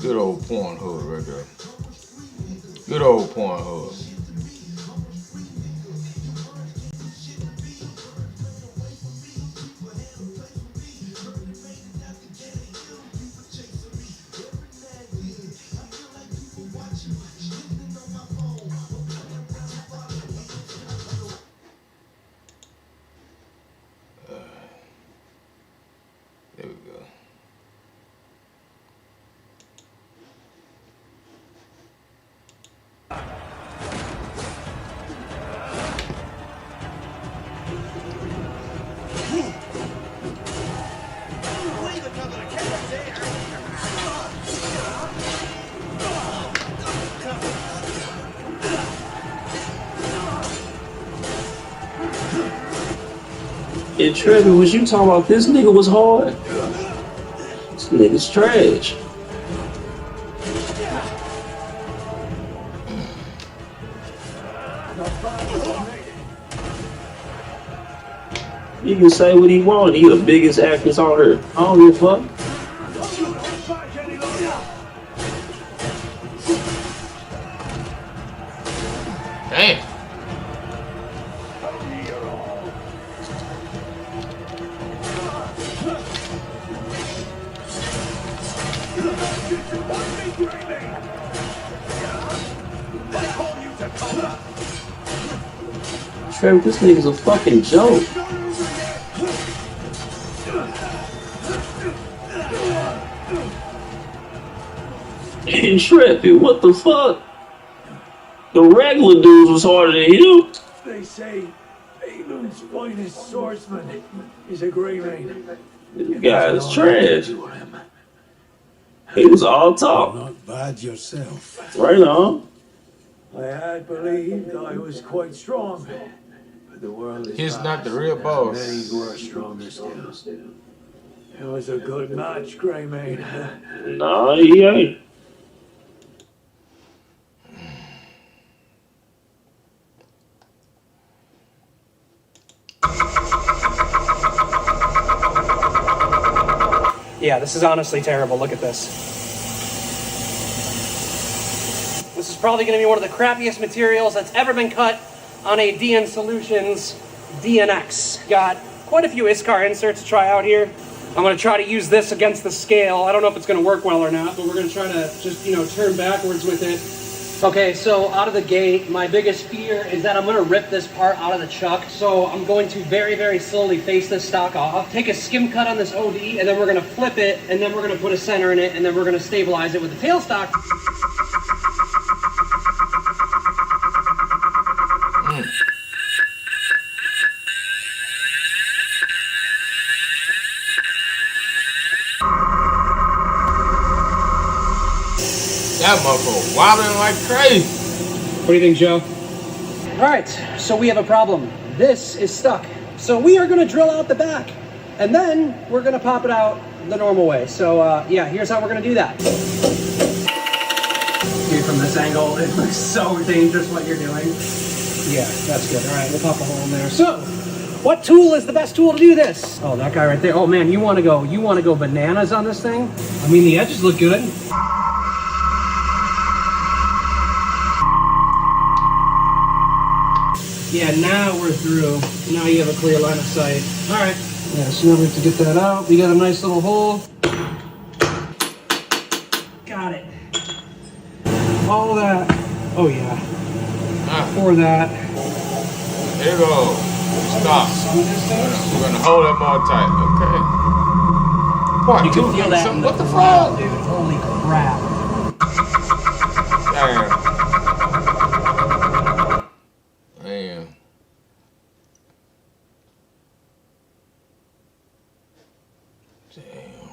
Good old Pornhub right there. Good old Pornhub. There we go. Yeah, Trevor, was you talking about this nigga was hard? This nigga's trash. He can say what he want. He the biggest actress on earth. I don't give a fuck. Damn. Trevor, this nigga's a fucking joke. Intrepid, what the fuck? The regular dudes was harder than him. They say England's finest swordsman is a Greymane. This guy is trash. He was all talk. Not bad yourself. Right on. I had believed I was quite strong. But the world is He's not the vast, real and boss. many who are stronger still. It was a good match, Greymane. Nah, he ain't. Yeah, this is honestly terrible. Look at this. This is probably going to be one of the crappiest materials that's ever been cut on a DN Solutions DNX. Got quite a few ISCAR inserts to try out here. I'm going to try to use this against the scale. I don't know if it's going to work well or not, but we're going to try to just, turn backwards with it. Okay, so out of the gate, my biggest fear is that I'm going to rip this part out of the chuck. So I'm going to very, very slowly face this stock off, take a skim cut on this OD, and then we're going to flip it, and then we're going to put a center in it, and then we're going to stabilize it with the tailstock. That motherfucker wobbling like crazy. What do you think, Joe? All right, so we have a problem. This is stuck. So we are going to drill out the back, and then we're going to pop it out the normal way. So yeah, here's how we're going to do that. See, from this angle, it looks so dangerous what you're doing. Yeah, that's good. All right, we'll pop a hole in there. So, what tool is the best tool to do this? Oh, that guy right there. Oh man, you want to go bananas on this thing? I mean, the edges look good. Yeah, now we're through. Now you have a clear line of sight. All right. Yeah, so now we have to get that out. We got a nice little hole. Got it. All that. Oh, yeah. Pour that. There you go. Stop. We're going to hold that more tight. Okay. What? You can feel that. What the fuck? Dude, holy crap. Damn. Damn. Damn.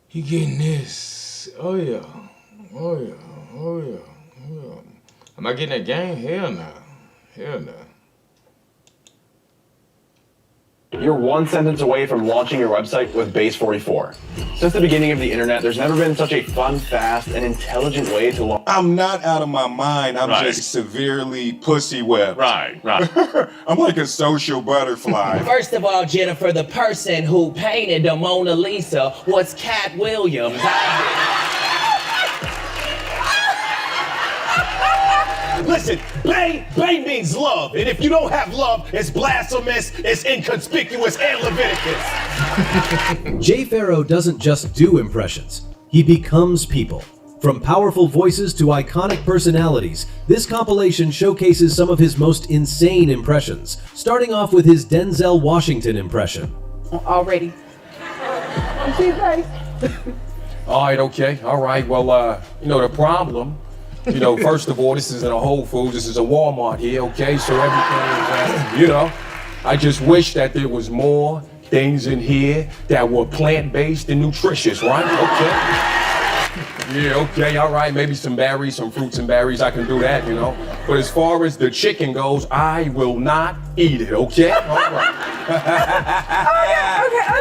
You getting this? Oh yeah. Oh yeah. Oh yeah. Oh yeah. Am I getting that game? Hell no. Hell no. You're one sentence away from launching your website with Base 44. Since the beginning of the internet, there's never been such a fun, fast, and intelligent way to launch. I'm not out of my mind. I'm just severely pussy whipped. Right. I'm like a social butterfly. First of all, Jennifer, the person who painted the Mona Lisa was Cat Williams. Listen, Bay means love. And if you don't have love, it's blasphemous, it's inconspicuous, and Leviticus. Jay Pharoah doesn't just do impressions, he becomes people. From powerful voices to iconic personalities, this compilation showcases some of his most insane impressions, starting off with his Denzel Washington impression. Already. All right, okay. All right, well, the problem, first of all, this isn't a Whole Foods, this is a Walmart here, okay? So everything is, I just wish that there was more things in here that were plant-based and nutritious, right? Okay. Yeah, okay, all right, maybe some berries, some fruits and berries, I can do that, But as far as the chicken goes, I will not eat it, okay? All right.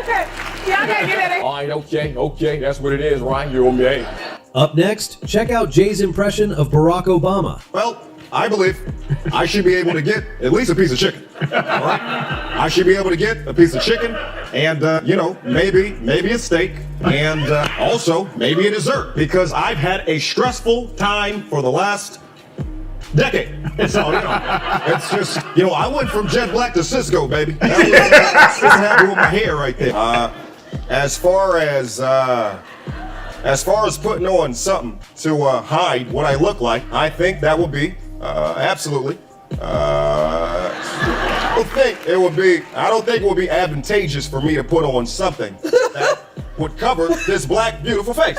Okay. Yeah, I gotta get it. All right, okay, that's what it is, right? You're okay. Up next, check out Jay's impression of Barack Obama. Well, I believe I should be able to get at least a piece of chicken. All right? I should be able to get a piece of chicken and, maybe a steak and also maybe a dessert because I've had a stressful time for the last decade. So, it's just, I went from jet black to Cisco, baby. That was happening with my hair right there. As far as putting on something to hide what I look like, I think that would be absolutely. I don't think it would be advantageous for me to put on something that would cover this black, beautiful face.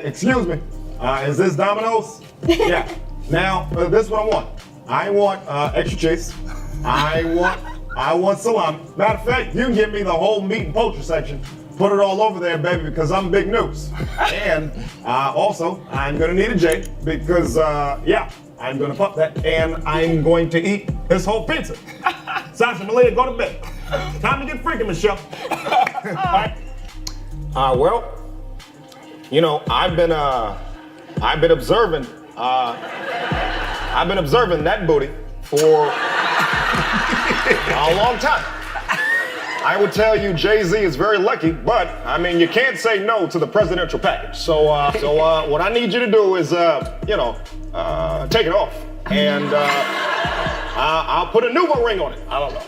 Excuse me. Is this Domino's? Yeah. Now, this is what I want. I want extra cheese. I want salami. Matter of fact, you can give me the whole meat and poultry section. Put it all over there, baby, because I'm big news. And also, I'm gonna need a J because, I'm gonna pump that and I'm going to eat this whole pizza. Sasha, Malia, go to bed. Time to get freaking, Michelle. All right. I've been observing that booty for a long time. I would tell you Jay-Z is very lucky, but you can't say no to the presidential package. So what I need you to do is, take it off, and I'll put a Nuvo ring on it. I don't know.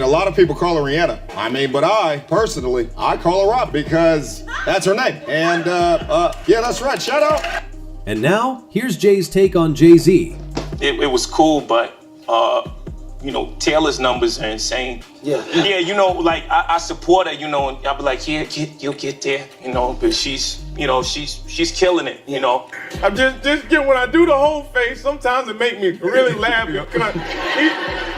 A lot of people call her Rihanna. But I personally, I call her Rob because that's her name. And that's right. Shout out. And now, here's Jay's take on Jay-Z. It was cool, but Taylor's numbers are insane. Yeah, I support her, and I'll be like, yeah, you'll get there, but she's killing it, I'm just when I do the whole face, sometimes it make me really laugh because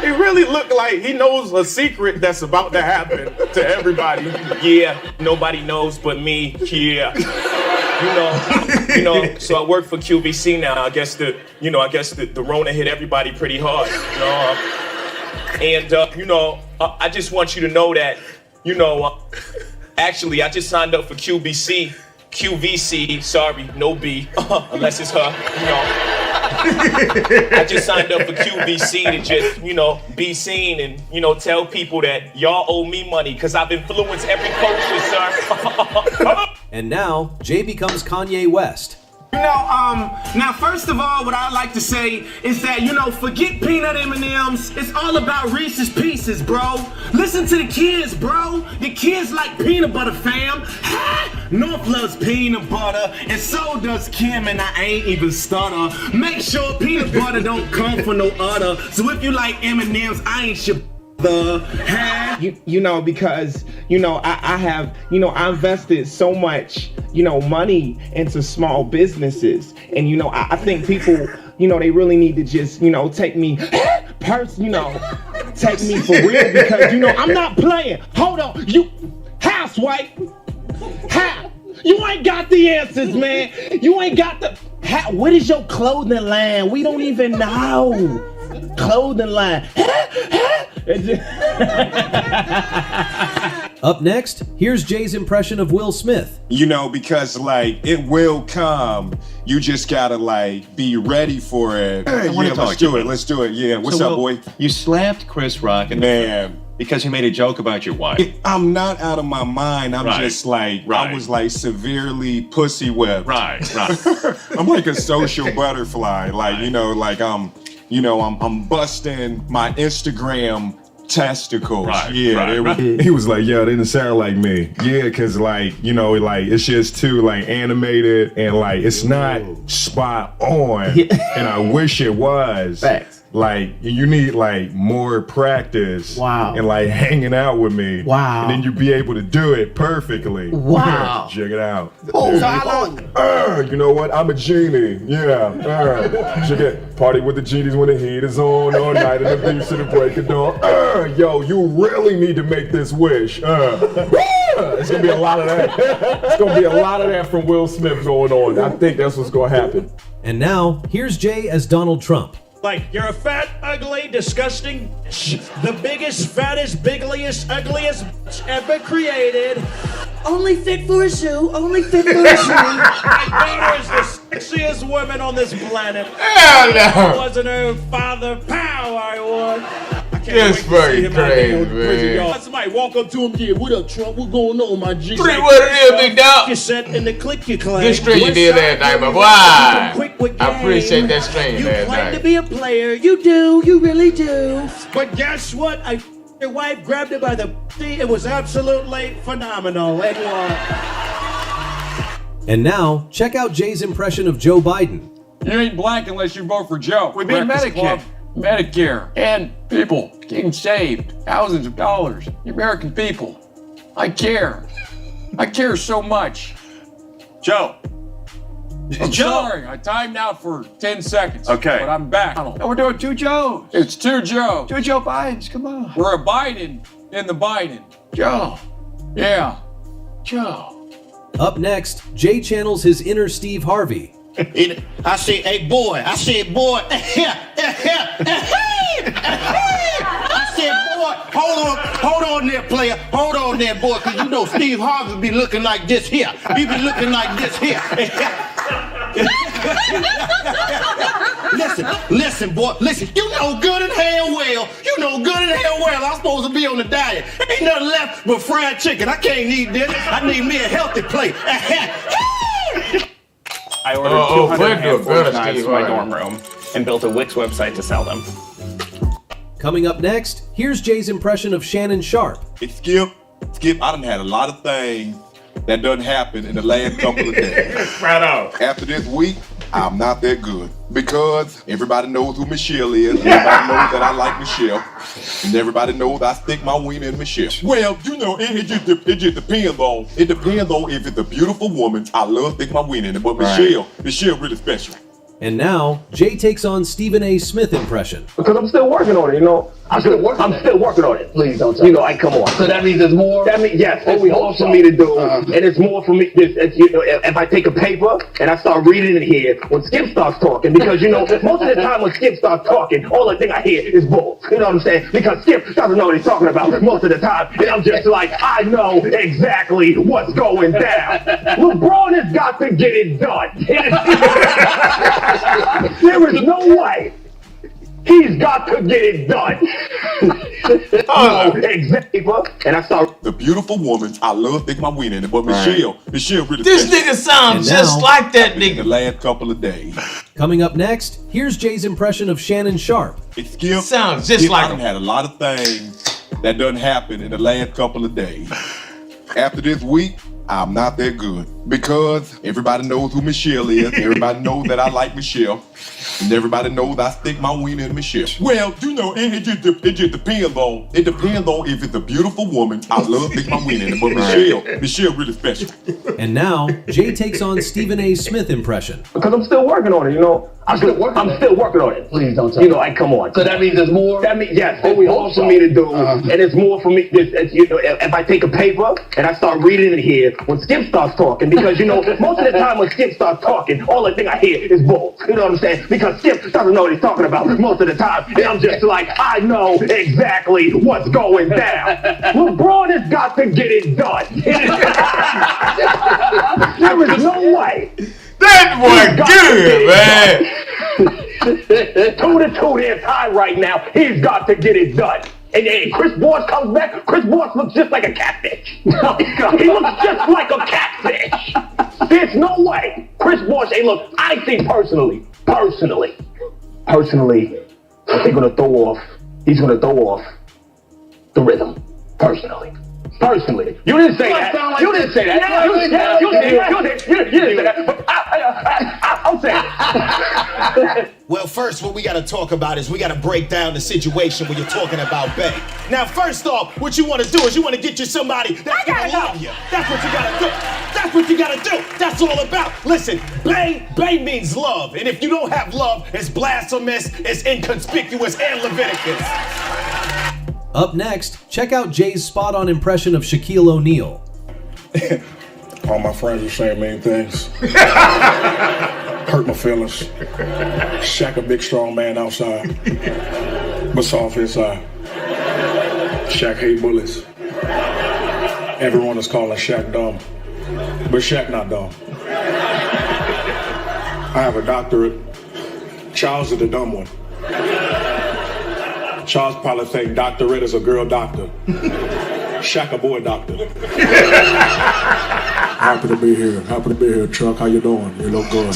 he really look like he knows a secret that's about to happen to everybody. Yeah, nobody knows but me, yeah. So I work for QVC now. I guess the Rona hit everybody pretty hard, I just want you to know that, actually, I just signed up for QVC, sorry, no B, unless it's her, I just signed up for QVC to just, be seen and, tell people that y'all owe me money because I've influenced every culture, sir. And now, Jay becomes Kanye West. Now first of all, what I like to say is that, forget peanut M&Ms. It's all about Reese's Pieces, bro. Listen to the kids, bro. The kids like peanut butter, fam. North loves peanut butter, and so does Kim, and I ain't even stutter. Make sure peanut butter don't come from no udder. So if you like M&Ms, I ain't your because I have I invested so much money into small businesses, and I think people they really need to just take me take me for real because I'm not playing. Hold on, you housewife, you ain't got the answers, man. You ain't got the what is your clothing line? We don't even know. clothing line. Up next, here's Jay's impression of Will Smith. You know, because like it will come. You just gotta like be ready for it. I wanna Yeah, talk let's to do you it. about Let's do it. Yeah. What's So, up, Will, boy? You slapped Chris Rock Man. because he made a joke about your wife. I'm not out of my mind. I'm Right. just like, Right. I was like severely pussy whipped. Right. I'm like a social butterfly. Like, you know, like I'm busting my Instagram testicles. He was like, yeah, they didn't sound like me. Yeah, cause like, you know, like it's just too like animated and like it's not spot on. And I wish it was. Facts. Like you need like more practice. Wow. And like hanging out with me. Wow. And then you be able to do it perfectly. Wow. Check it out. Oh, so how long? You know what? I'm a genie. Yeah. Check it. Party with the genies when the heat is on all night and the beats to the break of dawn. Yo, you really need to make this wish. It's gonna be a lot of that. It's gonna be a lot of that from Will Smith going on. I think that's what's gonna happen. And now, here's Jay as Donald Trump. Like, you're a fat, ugly, disgusting, the biggest, fattest, bigliest, ugliest ever created. Only fit for a zoo, only fit for a zoo. My daughter is the sexiest woman on this planet. Hell no. If I wasn't her father, pow, I would. That's fucking crazy, man. Let somebody walk up to him, yeah, what up, Trump? What's going on, my G? What it is, big dog? You set in the click you claim. Good stream you did last night, my boy. I appreciate that stream You last claim night. to be a player, you do, you really do. But guess what? Your wife grabbed it by the pussy. It was absolutely phenomenal. And what? And now, check out Jay's impression of Joe Biden. You ain't black unless you vote for Joe. We beat Breakfast Medicare. Club, Medicare, and people getting saved. Thousands of dollars. The American people. I care. I care so much. Joe. I'm Joe. sorry. I timed out for 10 seconds. Okay. But I'm back. No, we're doing two Joes. It's two Joe. Two Joe Bidens. Come on. We're a Biden in the Biden. Joe. Yeah. Joe. Up next, Jay channels his inner Steve Harvey. I say, hey, boy. I said, boy. I said, boy, hold on there, player. Hold on there, boy, because you know Steve Harvey be looking like this here. He be looking like this here. Listen, boy, listen. You know good and hell well. I'm supposed to be on the diet. Ain't nothing left but fried chicken. I can't eat this. I need me a healthy plate. I ordered 200 hand-forged knives for my dorm room and built a Wix website to sell them. Coming up next, here's Jay's impression of Shannon Sharp. Hey, Skip, I done had a lot of things that done happen in the last couple of days. Right on. After this week, I'm not that good because everybody knows who Michelle is. Everybody knows that I like Michelle, and everybody knows I stick my wiener in Michelle. Well, you know, it just depends on. It depends on if it's a beautiful woman. I love stick my wiener in it, but Michelle really special. And now, Jay takes on Stephen A. Smith impression. Because I'm still working on it, you know. I'm still working on it. Please don't tell me. You know, I come on. So that means there's more? That means, yes, there's more for me to do. And it's more for me, you know, if I take a paper and I start reading it here, when Skip starts talking, because, you know, most of the time when Skip starts talking, all the thing I hear is bull. You know what I'm saying? Because Skip doesn't know what he's talking about most of the time. And I'm just like, I know exactly what's going down. LeBron has got to get it done. There is no way. He's got to get it done. Exactly. And I start. The beautiful woman, I love stick my wiener in it, but Michelle really This special. nigga sounds And just now- like that nigga. The last couple of days. Coming up next, here's Jay's impression of Shannon Sharp. Hey, Skip, Sounds just like I done him. had a lot of things that done happen in the last couple of days. After this week, I'm not that good because everybody knows who Michelle is. Everybody knows that I like Michelle, and everybody knows I stick my wiener in Michelle. Well, you know, it just depends on. It depends on if it's a beautiful woman. I love stick my wiener in it, but Michelle really special. And now, Jay takes on Stephen A. Smith impression. Because I'm still working on it, you know. I'm still working on it. Please don't tell me. You know, I come on. So that means there's more? That means, yes, there's more for me to do. And it's more for me, you know, if I take a paper and I start reading it here, when Skip starts talking, because, you know, most of the time when Skip starts talking, all the thing I hear is bull. You know what I'm saying? Because Skip doesn't know what he's talking about most of the time. And I'm just like, I know exactly what's going down. LeBron has got to get it done. There is no way. That boy good, man. 2-2 their tie right now. He's got to get it done. And Chris Bosh comes back. Chris Bosh looks just like a catfish. He looks just like a catfish. There's no way. Chris Bosh, hey, look, I think personally, he's gonna throw off the rhythm. Personally. You didn't say that. You didn't say that. You didn't say that. But I'm saying it. Well, first, what we got to talk about is we got to break down the situation when you're talking about Bay. Now, first off, what you want to do is you want to get you somebody that's going to love you. That's what you got to do. That's what you got to do. That's all about. Listen, Bay means love. And if you don't have love, it's blasphemous, it's inconspicuous, and Leviticus. Up next, check out Jay's spot-on impression of Shaquille O'Neal. All my friends are saying mean things. Hurt my feelings. Shaq a big, strong man outside, but soft inside. Shaq hate bullies. Everyone is calling Shaq dumb, but Shaq not dumb. I have a doctorate. Charles is the dumb one. Charles probably think doctorate is a girl doctor. Shaq a boy doctor. Happy to be here, Chuck. How you doing? You look good.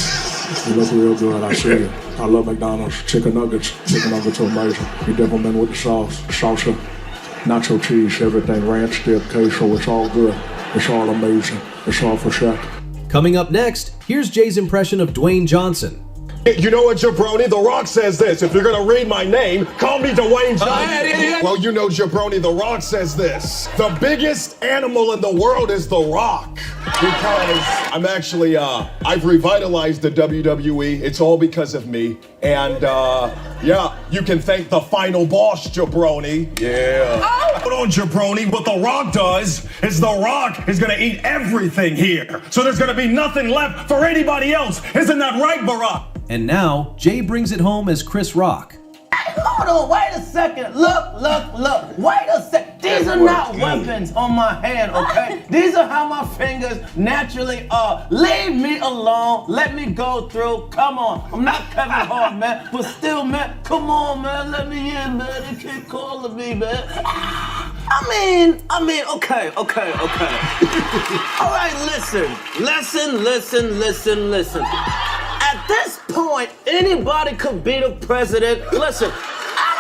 You look real good. I see you. I love McDonald's. Chicken nuggets are amazing. You dip them in with the sauce, salsa, nacho cheese, everything, ranch dip, queso. It's all good. It's all amazing. It's all for Shaq. Coming up next, here's Jay's impression of Dwayne Johnson. You know what, Jabroni? The Rock says this. If you're gonna read my name, call me Dwayne Johnson. Well, you know, Jabroni, The Rock says this. The biggest animal in the world is The Rock. Because I'm actually, I've revitalized the WWE. It's all because of me. And, yeah, you can thank the final boss, Jabroni. Yeah. Hold on, Jabroni. What The Rock does is The Rock is gonna eat everything here. So there's gonna be nothing left for anybody else. Isn't that right, Barack? And now, Jay brings it home as Chris Rock. Hold on, wait a second. Look. Wait a second. These are not weapons on my hand, okay? These are how my fingers naturally are. Leave me alone. Let me go through. Come on. I'm not Kevin Hart, man. But still, man, come on, man. Let me in, man. They keep calling me, man. I mean, okay. All right, listen. At this point, anybody could be the president. Listen, I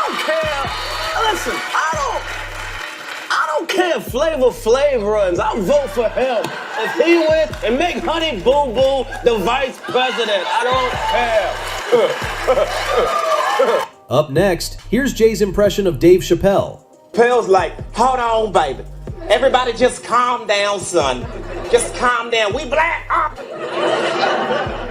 don't care if Flavor Flav runs. I'll vote for him. If he wins and make Honey Boo Boo the vice president, I don't care. Up next, here's Jay's impression of Dave Chappelle. Chappelle's like, hold on, baby. Everybody just calm down, son. Just calm down. We black.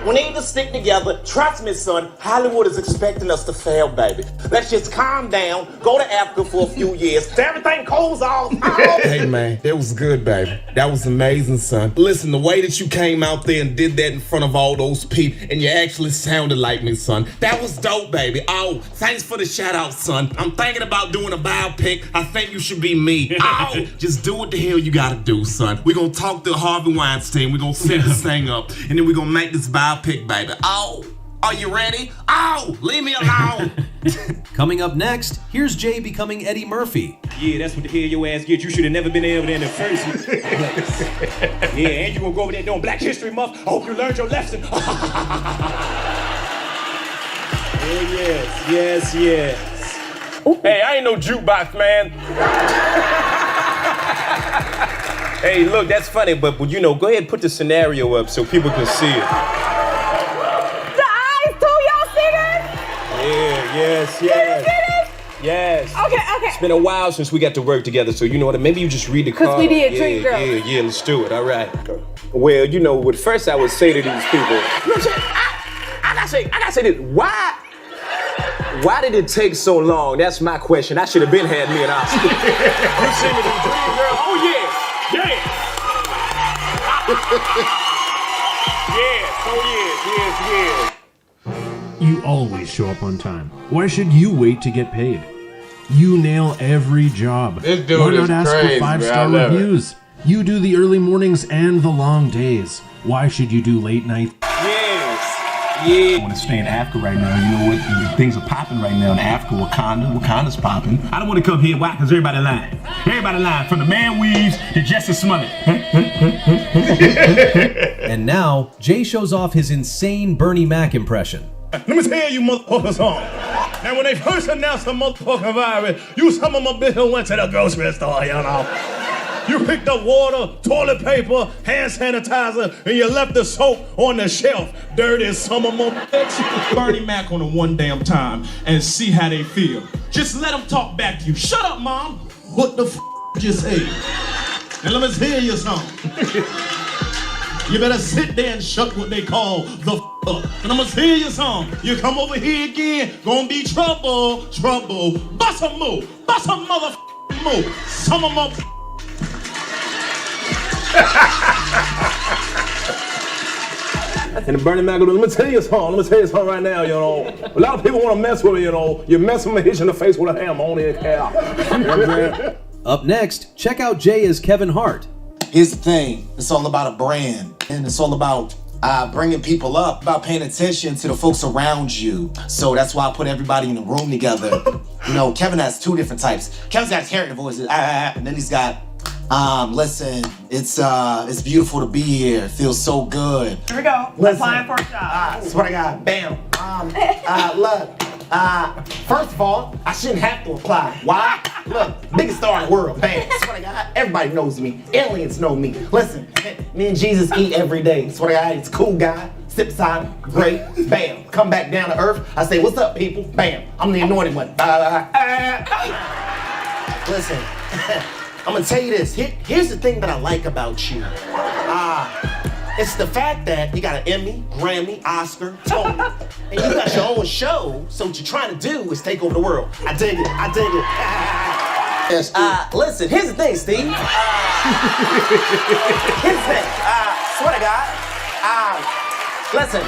We need to stick together. Trust me, son. Hollywood is expecting us to fail, baby. Let's just calm down. Go to Africa for a few years. Everything cools off. Hey, man, that was good, baby. That was amazing, son. Listen, the way that you came out there and did that in front of all those people, and you actually sounded like me, son. That was dope, baby. Oh, thanks for the shout out, son. I'm thinking about doing a biopic. I think you should be me. Oh, just do what the hell you gotta do, son. We're gonna talk to Harvey Weinstein. We're gonna set this thing up, and then we're gonna make this biopic, baby. Oh, are you ready? Oh, leave me alone. Coming up next, here's Jay becoming Eddie Murphy. Yeah, that's what the hell your ass get. You should have never been over there in the first place. Yeah, and you gonna go over there doing Black History Month. I hope you learned your lesson. Yes. Hey, I ain't no jukebox, man. Hey, look, that's funny, but you know, go ahead and put the scenario up so people can see it. The eyes too, y'all see this? Yeah, yes. Did you see this? Yes. Okay. It's been a while since we got to work together, so you know what? Maybe you just read the card. Because we did Dream Girl. Yeah, let's do it. All right. Well, you know, what first I would say to these people, you know what I'm saying? I gotta say this. Why did it take so long? That's my question. I should have been had me an Oscar. You sing me the Dream Girl. Oh, yeah. Yeah. You always show up on time. Why should you wait to get paid? You nail every job. This dude Why is not ask crazy, for man. 5-star I love it. reviews? You do the early mornings and the long days. Why should you do late night? I want to stay in Africa right now. You know what? Things are popping right now in Africa. Wakanda's popping. I don't want to come here. Why? Because everybody lying. Everybody lying. From the Man Weaves to Justice Smollett. And now, Jay shows off his insane Bernie Mac impression. Let me tell you motherfuckers something. Now, when they first announced the motherfucking virus, you some of my bitches went to the grocery store, you know. You picked up water, toilet paper, hand sanitizer, and you left the soap on the shelf. Dirty some of my bitches. Bernie Mac on the one damn time and see how they feel. Just let them talk back to you. Shut up, Mom. What the f you say? And let me tell you something. You better sit there and shut what they call the f up. And I'm gonna tell you something. You come over here again, gonna be trouble. Bust a move. Bust a motherfucking move. Some of my And the Bernie Mac, let me tell you something right now, you know. A lot of people want to mess with me, you know. You mess with me, hit you in the face with a hammer, on the cow. You know what I'm saying? Up next, check out Jay as Kevin Hart. Here's the thing, it's all about a brand, and it's all about bringing people up, about paying attention to the folks around you. So that's why I put everybody in the room together. You know, Kevin has two different types. Kevin's got character voices, and then he's got, listen, it's beautiful to be here. It feels so good. Here we go. Applying for a job. Swear to God, bam. Look, first of all, I shouldn't have to apply. Why? Look, biggest star in the world, bam. Swear to God, everybody knows me. Aliens know me. Listen, me and Jesus eat every day. Swear to God, he's a cool guy. Sip side, great, bam. Come back down to earth. I say, what's up, people? Bam. I'm the anointed one. Listen, I'm gonna tell you this. Here's the thing that I like about you. It's the fact that you got an Emmy, Grammy, Oscar, Tony, and you got your own show, so what you're trying to do is take over the world. I dig it. Listen, here's the thing, Steve. Here's the thing. Swear to God. Listen,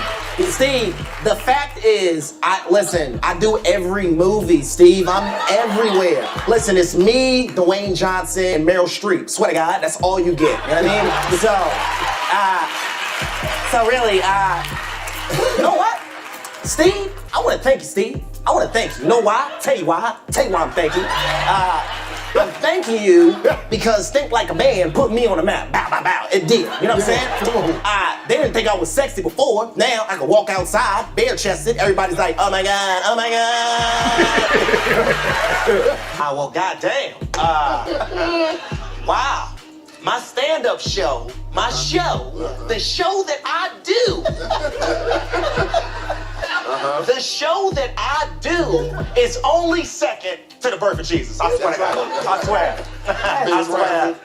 Steve, the fact is, I do every movie, Steve. I'm everywhere. Listen, it's me, Dwayne Johnson, and Meryl Streep. Swear to God, that's all you get. You know what I mean? So really, you know what? Steve, I want to thank you, Steve. I want to thank you. You know why? Tell you why I'm thanking you. I'm thanking you because Think Like a Man put me on the map. Bow, bow, bow. It did. You know what I'm saying? They didn't think I was sexy before. Now I can walk outside, bare-chested. Everybody's like, oh my God, oh my God. Well, goddamn. Wow. My stand-up show, the show that I do. The show that I do is only second to the birth of Jesus. I swear to God. I swear. I swear.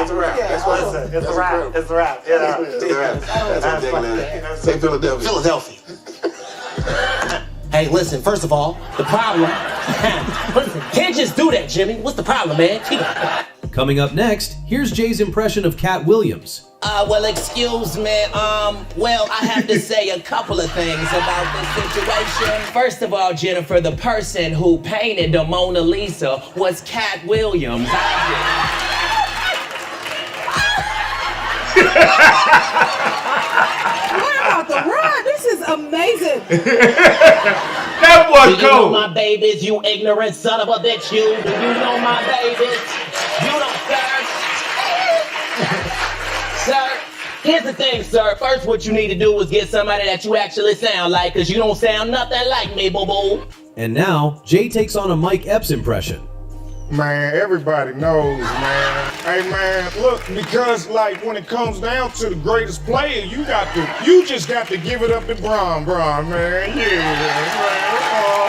It's a wrap. Listen, it's a wrap. It's a wrap. That's ridiculous. Say Philadelphia. Philadelphia. Hey, listen, first of all, the problem. Listen, can't just do that, Jimmy. What's the problem, man? Keep it. Coming up next, here's Jay's impression of Cat Williams. Well, excuse me. Well, I have to say a couple of things about this situation. First of all, Jennifer, the person who painted the Mona Lisa was Cat Williams. We're about to run. This is amazing. That was cool. You know my babies, you ignorant son of a bitch, you. Do you know my babies? You don't, sir. Sir, here's the thing, sir. First, what you need to do is get somebody that you actually sound like, because you don't sound nothing like me, boo-boo. And now, Jay takes on a Mike Epps impression. Man, everybody knows, man. Hey, man, look, because like when it comes down to the greatest player, you just got to give it up to Bron, man. Yeah, man. Oh,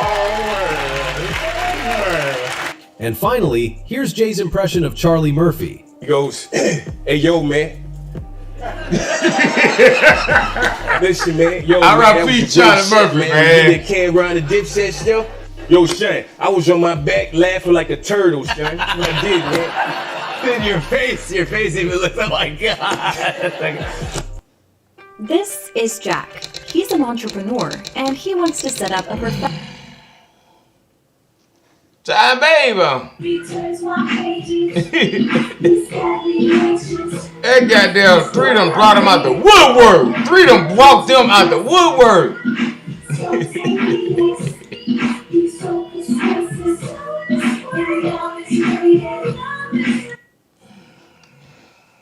man. And finally, here's Jay's impression of Charlie Murphy. He goes, hey, yo, man. Listen, man. Yo, R.I.P. Charlie Murphy, man. You can't run the Dipset stuff? Yo, Shane, I was on my back laughing like a turtle, Shane. I did, man. Then your face even looks, oh my God. This is Jack. He's an entrepreneur, and he wants to set up a professional. Time, baby. That goddamn 3 done brought him out the woodwork. 3 done brought them out the woodwork.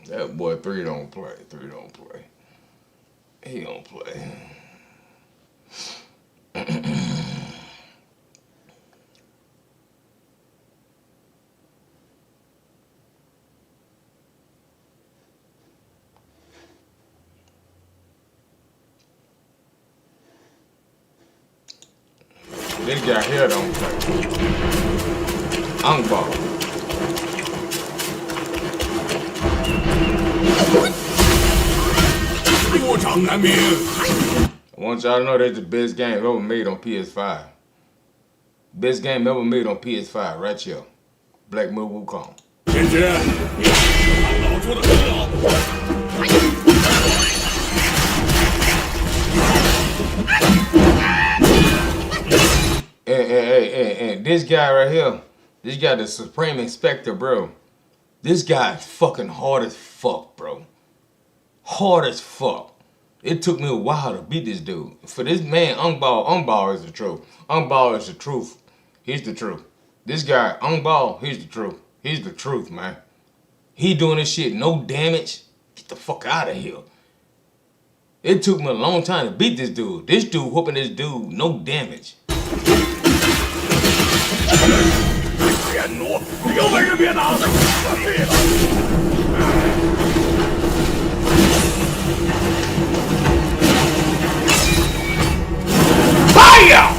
That boy 3 don't play. 3 don't play. He don't play. This guy here don't play. I'm ball. I want y'all to know that's the best game ever made on PS5. Best game ever made on PS5, right here. Black Myth Wukong. And this guy right here, this guy the Supreme Inspector, bro. This guy is fucking hard as fuck, bro. Hard as fuck. It took me a while to beat this dude. For this man, Ungball is the truth. Ungball is the truth. He's the truth. This guy, Ungball, he's the truth. He's the truth, man. He doing this shit, no damage. Get the fuck out of here. It took me a long time to beat this dude. This dude whooping this dude, no damage. Fire!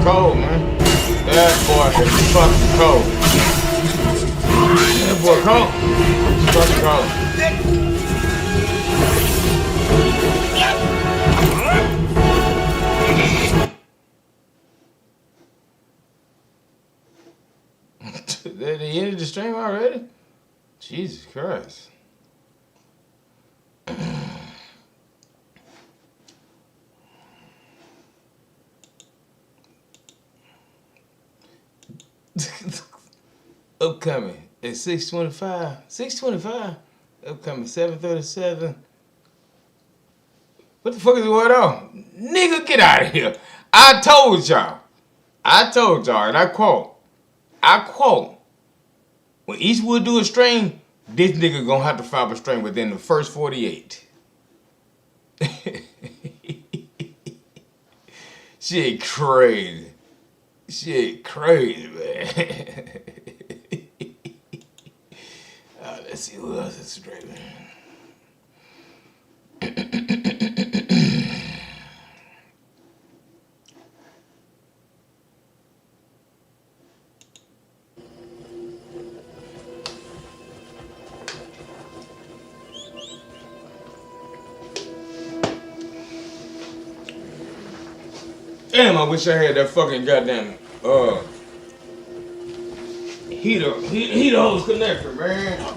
Cold, man. That boy is fucking cold. That boy cold. He's fucking cold. Did he end the stream already? Jesus Christ. Upcoming at 6:25. 6:25. Upcoming 7:37. What the fuck is going on? Nigga, get out of here. I told y'all, and I quote, when Eastwood do a string, this nigga gonna have to file a string within the first 48. Shit crazy. Shit crazy, man. Let's see who else is straight, man. Damn, I wish I had that fucking goddamn heater hose connector, man.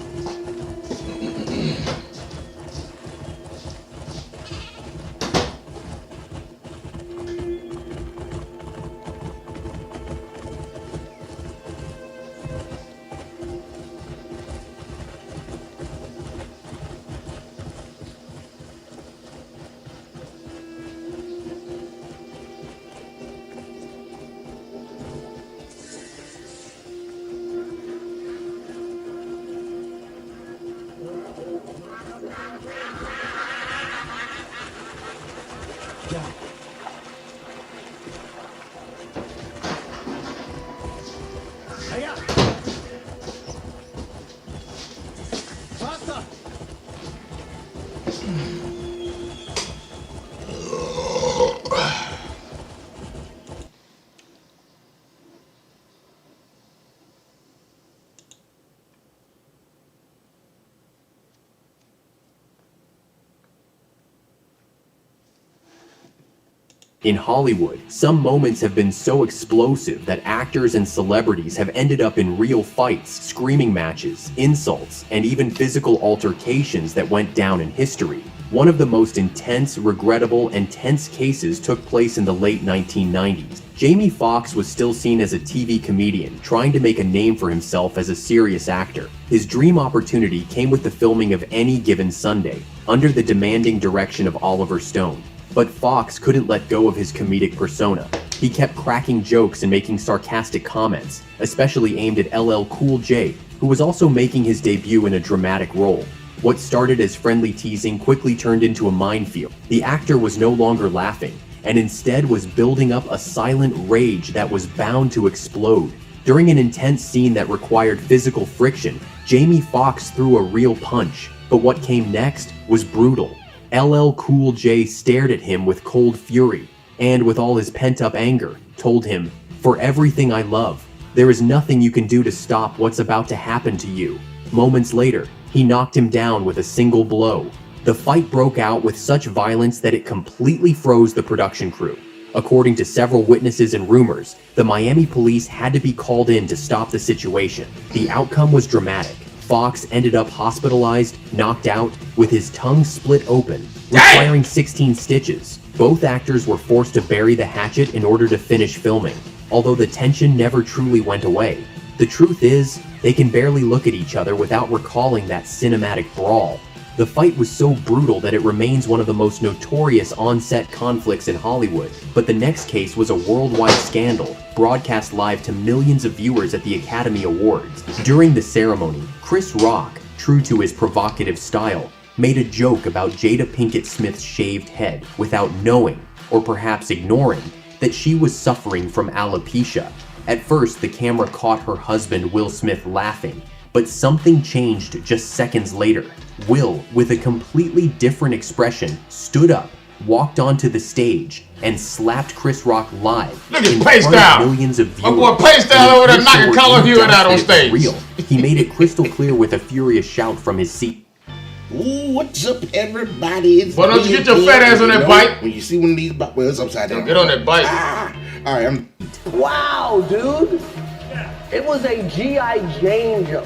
In Hollywood, some moments have been so explosive that actors and celebrities have ended up in real fights, screaming matches, insults, and even physical altercations that went down in history. One of the most intense, regrettable, and tense cases took place in the late 1990s. Jamie Foxx was still seen as a TV comedian, trying to make a name for himself as a serious actor. His dream opportunity came with the filming of Any Given Sunday, under the demanding direction of Oliver Stone. But Fox couldn't let go of his comedic persona. He kept cracking jokes and making sarcastic comments, especially aimed at LL Cool J, who was also making his debut in a dramatic role. What started as friendly teasing quickly turned into a minefield. The actor was no longer laughing, and instead was building up a silent rage that was bound to explode. During an intense scene that required physical friction, Jamie Foxx threw a real punch, but what came next was brutal. LL Cool J stared at him with cold fury, and with all his pent-up anger, told him, "For everything I love, there is nothing you can do to stop what's about to happen to you." Moments later, he knocked him down with a single blow. The fight broke out with such violence that it completely froze the production crew. According to several witnesses and rumors, the Miami police had to be called in to stop the situation. The outcome was dramatic. Fox ended up hospitalized, knocked out, with his tongue split open, requiring 16 stitches. Both actors were forced to bury the hatchet in order to finish filming, although the tension never truly went away. The truth is, they can barely look at each other without recalling that cinematic brawl. The fight was so brutal that it remains one of the most notorious on-set conflicts in Hollywood. But the next case was a worldwide scandal, broadcast live to millions of viewers at the Academy Awards. During the ceremony, Chris Rock, true to his provocative style, made a joke about Jada Pinkett Smith's shaved head without knowing, or perhaps ignoring, that she was suffering from alopecia. At first, the camera caught her husband Will Smith laughing, but something changed just seconds later. Will, with a completely different expression, stood up, walked onto the stage, and slapped Chris Rock live in front of millions of viewers. My boy Paystyle over there knocking Call of Duty out on stage. Real. He made it crystal clear with a furious shout from his seat. Ooh, what's up, everybody? It's Why don't you get your fat ass on that bike? When you see one of these, well, it's upside down. Get on that bike. All right, I'm. Wow, dude. It was a G.I. Jane jump.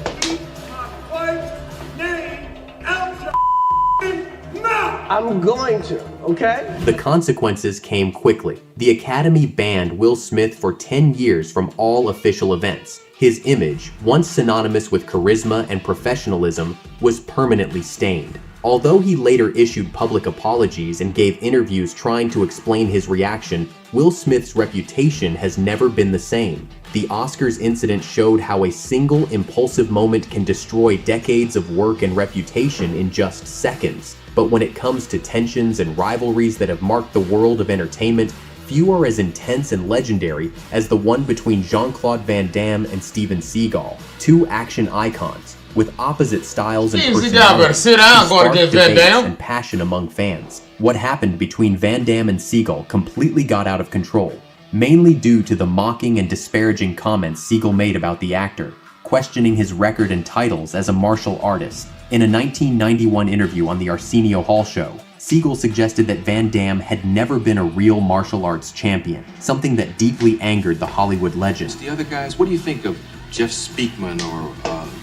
I'm going to, okay? The consequences came quickly. The Academy banned Will Smith for 10 years from all official events. His image, once synonymous with charisma and professionalism, was permanently stained. Although he later issued public apologies and gave interviews trying to explain his reaction, Will Smith's reputation has never been the same. The Oscars incident showed how a single impulsive moment can destroy decades of work and reputation in just seconds. But when it comes to tensions and rivalries that have marked the world of entertainment, few are as intense and legendary as the one between Jean-Claude Van Damme and Steven Seagal, two action icons with opposite styles and personalities who sparked debates and passion among fans. What happened between Van Damme and Seagal completely got out of control, mainly due to the mocking and disparaging comments Seagal made about the actor, questioning his record and titles as a martial artist. In a 1991 interview on the Arsenio Hall show, Seagal suggested that Van Damme had never been a real martial arts champion, something that deeply angered the Hollywood legend. The other guys, what do you think of Jeff Speakman or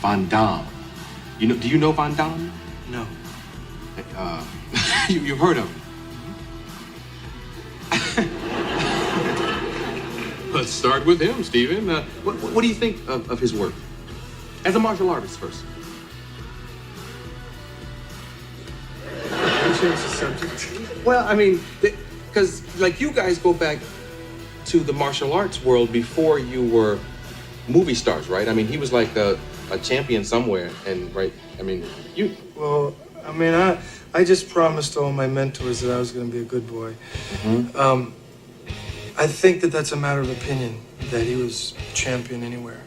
Van Damme? Do you know Van Damme? No. You've heard of him? Let's start with him, Steven. What do you think of his work? As a martial artist first. Change the subject. Well, I mean, because like you guys go back to the martial arts world before you were movie stars, right? I mean, he was like a champion somewhere, and right? I mean, you. Well, I mean, I just promised all my mentors that I was going to be a good boy. Mm-hmm. I think that that's a matter of opinion, that he was champion anywhere.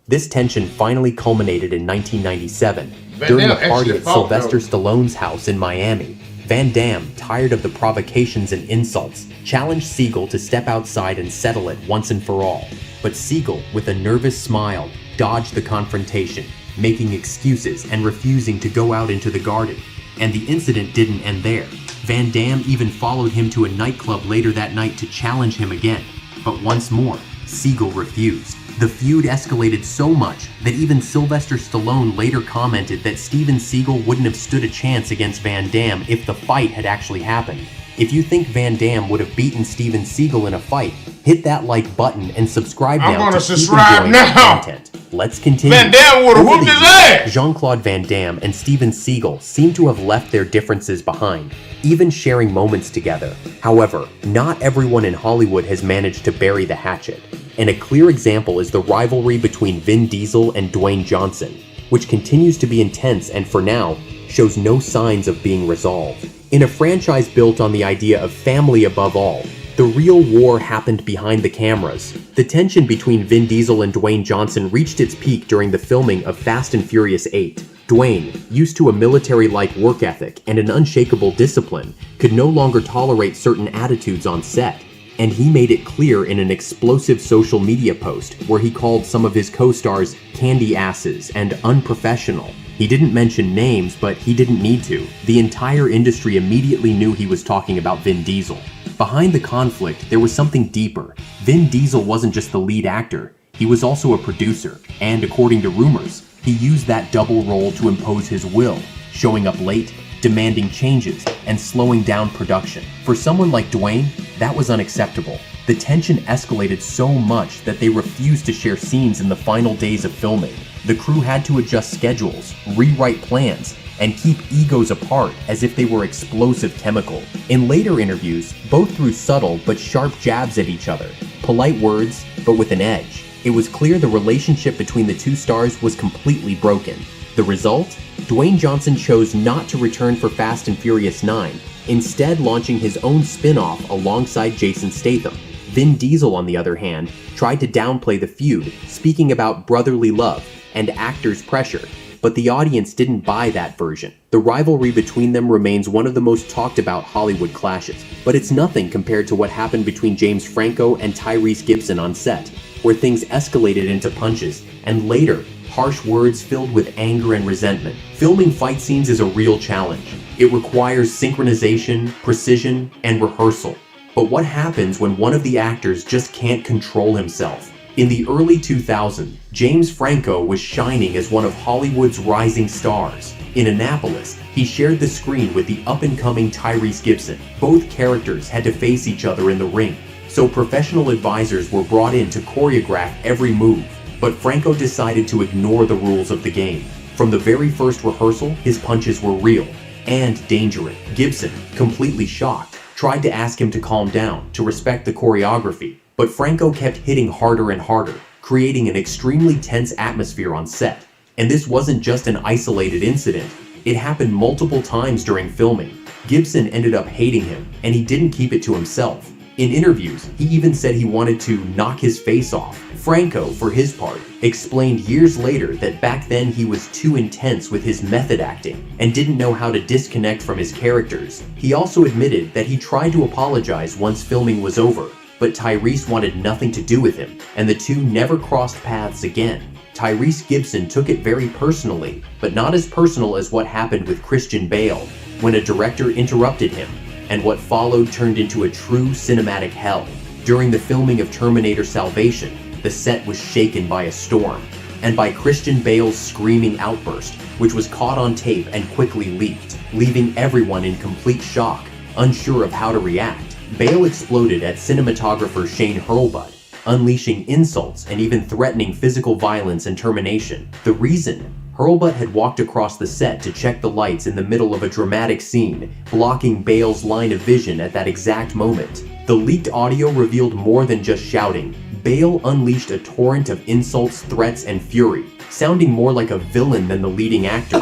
This tension finally culminated in 1997, during a party at Sylvester Stallone's house in Miami. Van Damme, tired of the provocations and insults, challenged Seagal to step outside and settle it once and for all. But Seagal, with a nervous smile, dodged the confrontation, making excuses and refusing to go out into the garden. And the incident didn't end there. Van Damme even followed him to a nightclub later that night to challenge him again. But once more, Seagal refused. The feud escalated so much that even Sylvester Stallone later commented that Steven Seagal wouldn't have stood a chance against Van Damme if the fight had actually happened. If you think Van Damme would have beaten Steven Seagal in a fight, hit that like button and subscribe now to keep enjoying the content. Let's continue. Van Damme would have whooped his ass! Jean-Claude Van Damme and Steven Seagal seem to have left their differences behind, even sharing moments together. However, not everyone in Hollywood has managed to bury the hatchet. And a clear example is the rivalry between Vin Diesel and Dwayne Johnson, which continues to be intense and for now, shows no signs of being resolved. In a franchise built on the idea of family above all, the real war happened behind the cameras. The tension between Vin Diesel and Dwayne Johnson reached its peak during the filming of Fast and Furious 8. Dwayne, used to a military-like work ethic and an unshakable discipline, could no longer tolerate certain attitudes on set. And he made it clear in an explosive social media post where he called some of his co-stars candy asses and unprofessional. He didn't mention names, but he didn't need to. The entire industry immediately knew he was talking about Vin Diesel. Behind the conflict, there was something deeper. Vin Diesel wasn't just the lead actor, he was also a producer, and according to rumors, he used that double role to impose his will, showing up late, demanding changes, and slowing down production. For someone like Dwayne, that was unacceptable. The tension escalated so much that they refused to share scenes in the final days of filming. The crew had to adjust schedules, rewrite plans, and keep egos apart as if they were explosive chemical. In later interviews, both threw subtle but sharp jabs at each other, polite words, but with an edge. It was clear the relationship between the two stars was completely broken. The result? Dwayne Johnson chose not to return for Fast and Furious 9, instead launching his own spin-off alongside Jason Statham. Vin Diesel, on the other hand, tried to downplay the feud, speaking about brotherly love and actors' pressure, but the audience didn't buy that version. The rivalry between them remains one of the most talked about Hollywood clashes, but it's nothing compared to what happened between James Franco and Tyrese Gibson on set, where things escalated into punches, and later, harsh words filled with anger and resentment. Filming fight scenes is a real challenge. It requires synchronization, precision, and rehearsal. But what happens when one of the actors just can't control himself? In the early 2000s, James Franco was shining as one of Hollywood's rising stars. In Annapolis, he shared the screen with the up-and-coming Tyrese Gibson. Both characters had to face each other in the ring, so professional advisors were brought in to choreograph every move. But Franco decided to ignore the rules of the game. From the very first rehearsal, his punches were real and dangerous. Gibson, completely shocked, tried to ask him to calm down, to respect the choreography, but Franco kept hitting harder and harder, creating an extremely tense atmosphere on set. And this wasn't just an isolated incident. It happened multiple times during filming. Gibson ended up hating him, and he didn't keep it to himself. In interviews, he even said he wanted to knock his face off. Franco, for his part, explained years later that back then he was too intense with his method acting and didn't know how to disconnect from his characters. He also admitted that he tried to apologize once filming was over, but Tyrese wanted nothing to do with him, and the two never crossed paths again. Tyrese Gibson took it very personally, but not as personal as what happened with Christian Bale, when a director interrupted him, and what followed turned into a true cinematic hell. During the filming of Terminator Salvation, the set was shaken by a storm, and by Christian Bale's screaming outburst, which was caught on tape and quickly leaked, leaving everyone in complete shock, unsure of how to react. Bale exploded at cinematographer Shane Hurlbut, unleashing insults and even threatening physical violence and termination. The reason? Hurlbut had walked across the set to check the lights in the middle of a dramatic scene, blocking Bale's line of vision at that exact moment. The leaked audio revealed more than just shouting. Bale unleashed a torrent of insults, threats, and fury, sounding more like a villain than the leading actor.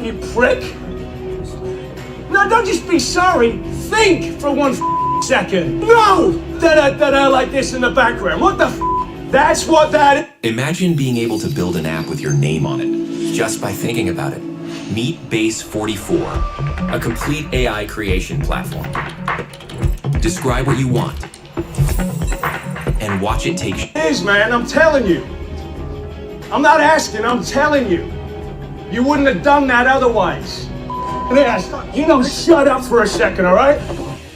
You prick! No, don't just be sorry. Think for one second. No! Da-da-da-da like this in the background. What the That's what that is. Imagine being able to build an app with your name on it, just by thinking about it. Meet Base 44, a complete AI creation platform. Describe what you want, and watch it take shape. It is, man, I'm telling you. I'm not asking, I'm telling you. You wouldn't have done that otherwise. Yes, shut up for a second, all right?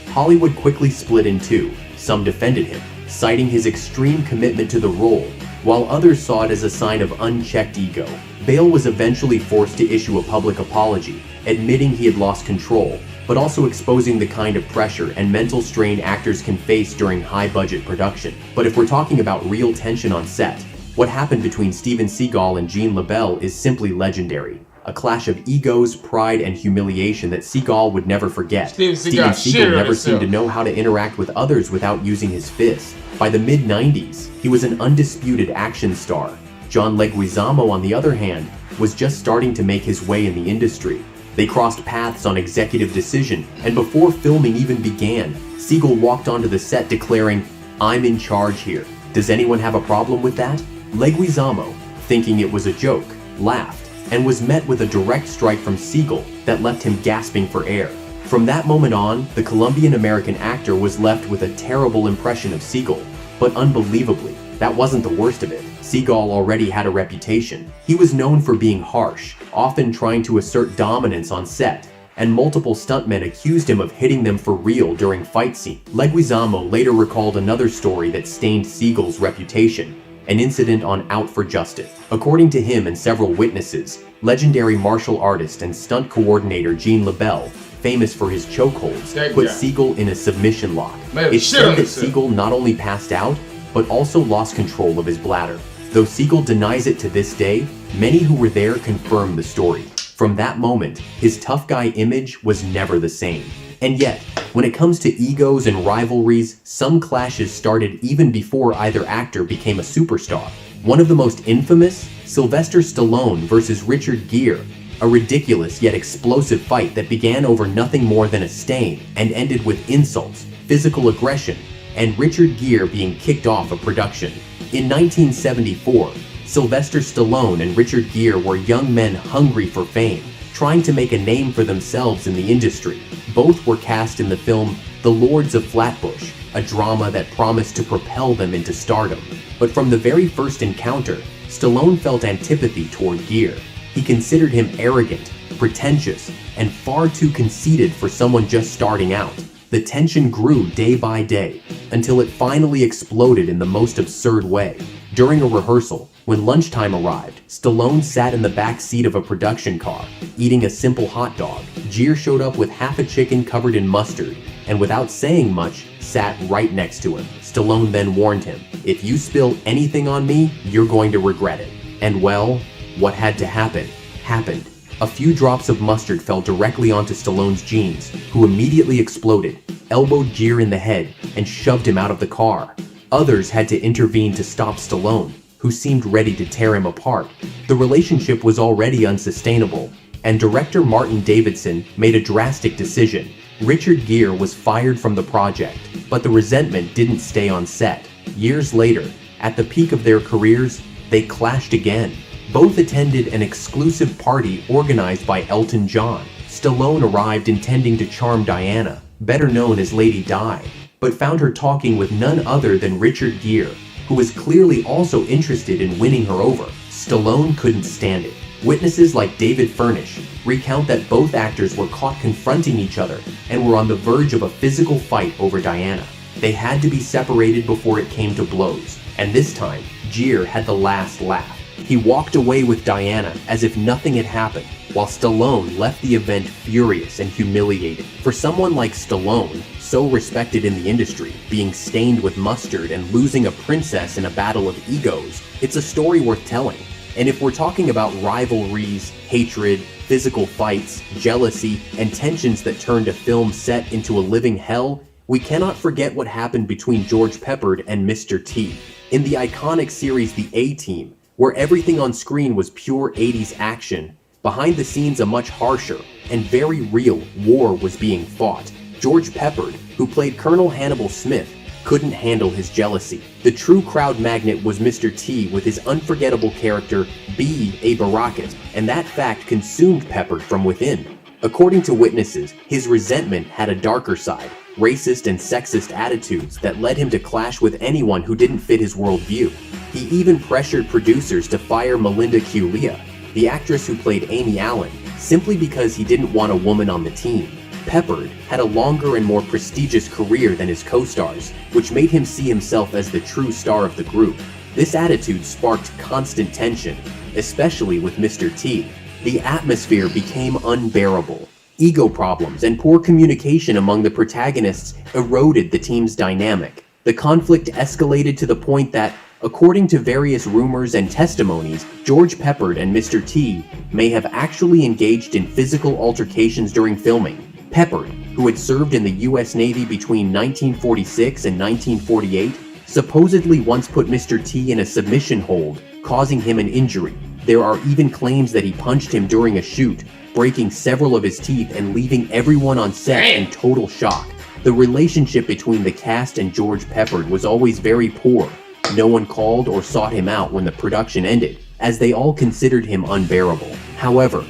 Hollywood quickly split in two. Some defended him, citing his extreme commitment to the role, while others saw it as a sign of unchecked ego. Bale was eventually forced to issue a public apology, admitting he had lost control, but also exposing the kind of pressure and mental strain actors can face during high-budget production. But if we're talking about real tension on set, what happened between Steven Seagal and Jean LaBelle is simply legendary. A clash of egos, pride, and humiliation that Seagal would never forget. Steven Seagal never seemed to know how to interact with others without using his fists. By the mid-90s, he was an undisputed action star. John Leguizamo, on the other hand, was just starting to make his way in the industry. They crossed paths on executive decision, and before filming even began, Seagal walked onto the set declaring, "I'm in charge here. Does anyone have a problem with that?" Leguizamo, thinking it was a joke, laughed, and was met with a direct strike from Seagal that left him gasping for air. From that moment on, the Colombian-American actor was left with a terrible impression of Seagal. But unbelievably, that wasn't the worst of it. Seagal already had a reputation. He was known for being harsh, often trying to assert dominance on set, and multiple stuntmen accused him of hitting them for real during fight scenes. Leguizamo later recalled another story that stained Seagal's reputation, an incident on Out for Justice. According to him and several witnesses, legendary martial artist and stunt coordinator Jean LaBelle, famous for his chokeholds, put Seagal in a submission lock. It's said that Seagal not only passed out, but also lost control of his bladder. Though Seagal denies it to this day, many who were there confirm the story. From that moment, his tough guy image was never the same. And yet, when it comes to egos and rivalries, some clashes started even before either actor became a superstar. One of the most infamous, Sylvester Stallone versus Richard Gere, a ridiculous yet explosive fight that began over nothing more than a stain and ended with insults, physical aggression, and Richard Gere being kicked off of production. In 1974, Sylvester Stallone and Richard Gere were young men hungry for fame, trying to make a name for themselves in the industry. Both were cast in the film The Lords of Flatbush, a drama that promised to propel them into stardom. But from the very first encounter, Stallone felt antipathy toward Gere. He considered him arrogant, pretentious, and far too conceited for someone just starting out. The tension grew day by day, until it finally exploded in the most absurd way. During a rehearsal, when lunchtime arrived, Stallone sat in the back seat of a production car, eating a simple hot dog. Gere showed up with half a chicken covered in mustard, and without saying much, sat right next to him. Stallone then warned him, "If you spill anything on me, you're going to regret it." And well, What had to happen, happened. A few drops of mustard fell directly onto Stallone's jeans, who immediately exploded, elbowed Gere in the head, and shoved him out of the car. Others had to intervene to stop Stallone, who seemed ready to tear him apart. The relationship was already unsustainable, and director Martin Davidson made a drastic decision. Richard Gere was fired from the project, but the resentment didn't stay on set. Years later, at the peak of their careers, they clashed again. Both attended an exclusive party organized by Elton John. Stallone arrived intending to charm Diana, better known as Lady Di, but found her talking with none other than Richard Gere, who was clearly also interested in winning her over. Stallone couldn't stand it. Witnesses like David Furnish recount that both actors were caught confronting each other and were on the verge of a physical fight over Diana. They had to be separated before it came to blows, and this time, Gere had the last laugh. He walked away with Diana as if nothing had happened, while Stallone left the event furious and humiliated. For someone like Stallone, so respected in the industry, being stained with mustard and losing a princess in a battle of egos, it's a story worth telling. And if we're talking about rivalries, hatred, physical fights, jealousy, and tensions that turned a film set into a living hell, we cannot forget what happened between George Peppard and Mr. T. In the iconic series The A-Team, where everything on screen was pure 80s action, behind the scenes a much harsher and very real war was being fought. George Peppard, who played Colonel Hannibal Smith, couldn't handle his jealousy. The true crowd magnet was Mr. T with his unforgettable character B.A. Baracus, and that fact consumed Peppard from within. According to witnesses, his resentment had a darker side, racist and sexist attitudes that led him to clash with anyone who didn't fit his worldview. He even pressured producers to fire Melinda Culea, the actress who played Amy Allen, simply because he didn't want a woman on the team. Peppard had a longer and more prestigious career than his co-stars, which made him see himself as the true star of the group. This attitude sparked constant tension, especially with Mr. T. The atmosphere became unbearable. Ego problems and poor communication among the protagonists eroded the team's dynamic. The conflict escalated to the point that, according to various rumors and testimonies, George Peppard and Mr. T may have actually engaged in physical altercations during filming. Peppard, who had served in the US Navy between 1946 and 1948, supposedly once put Mr. T in a submission hold, causing him an injury. There are even claims that he punched him during a shoot, breaking several of his teeth and leaving everyone on set in total shock. The relationship between the cast and George Peppard was always very poor. No one called or sought him out when the production ended, as they all considered him unbearable. However,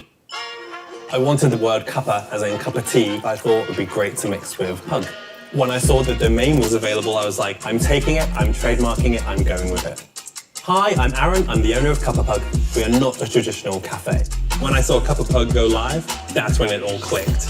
I wanted the word cuppa, as in cup of tea, I thought it would be great to mix with hug. When I saw the domain was available, I was like, I'm taking it, I'm trademarking it, I'm going with it. Hi, I'm Aaron, I'm the owner of Cuppa Pug. We are not a traditional cafe. When I saw Cuppa Pug go live, that's when it all clicked.